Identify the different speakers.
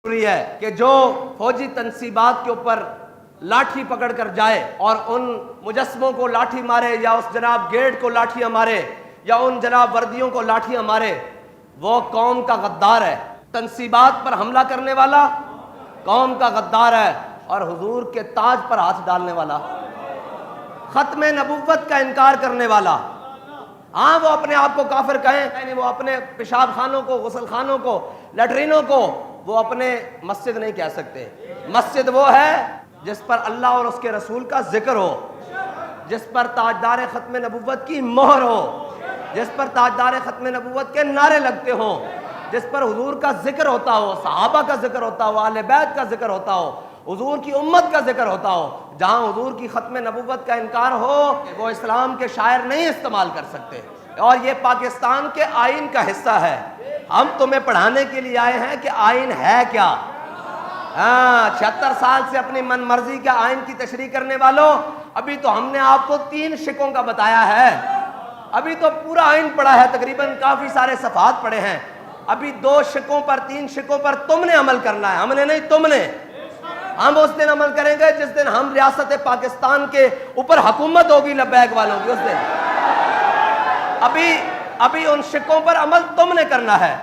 Speaker 1: ضروری ہے کہ جو فوجی تنصیبات کے اوپر لاٹھی پکڑ کر جائے اور ان مجسموں کو لاٹھی مارے یا اس جناب گیٹ کو لاٹھیاں مارے یا ان جناب وردیوں کو لاٹھیاں مارے، وہ قوم کا غدار ہے۔ تنصیبات پر حملہ کرنے والا قوم کا غدار ہے اور حضور کے تاج پر ہاتھ ڈالنے والا، ختم نبوت کا انکار کرنے والا۔ ہاں وہ اپنے آپ کو کافر کہیں، یعنی وہ اپنے پیشاب خانوں کو، غسل خانوں کو، لیٹرینوں کو وہ اپنے مسجد نہیں کہہ سکتے۔ مسجد وہ ہے جس پر اللہ اور اس کے رسول کا ذکر ہو، جس پر تاجدار ختم نبوت کی مہر ہو، جس پر تاجدار ختم نبوت کے نعرے لگتے ہوں، جس پر حضور کا ذکر ہوتا ہو، صحابہ کا ذکر ہوتا ہو، اہل بیت کا ذکر ہوتا ہو، حضور کی امت کا ذکر ہوتا ہو۔ جہاں حضور کی ختم نبوت کا انکار ہو، وہ اسلام کے شاعر نہیں استعمال کر سکتے، اور یہ پاکستان کے آئین کا حصہ ہے۔ ہم تمہیں پڑھانے کے لیے آئے ہیں کہ آئین ہے کیا۔ 76 سال سے اپنی من مرضی کا آئین کی تشریح کرنے والوں، ابھی تو ہم نے آپ کو 3 شقوں کا بتایا ہے، ابھی تو پورا آئین پڑھا ہے، تقریباً کافی سارے صفحات پڑھے ہیں، ابھی 2 شقوں پر 3 شقوں پر تم نے عمل کرنا ہے، ہم نے نہیں، تم نے۔ ہم اس دن عمل کریں گے جس دن ہم ریاست پاکستان کے اوپر حکومت ہوگی لبیک والوں کی، اس دن۔ ابھی ان شقوں پر عمل تم نے کرنا ہے۔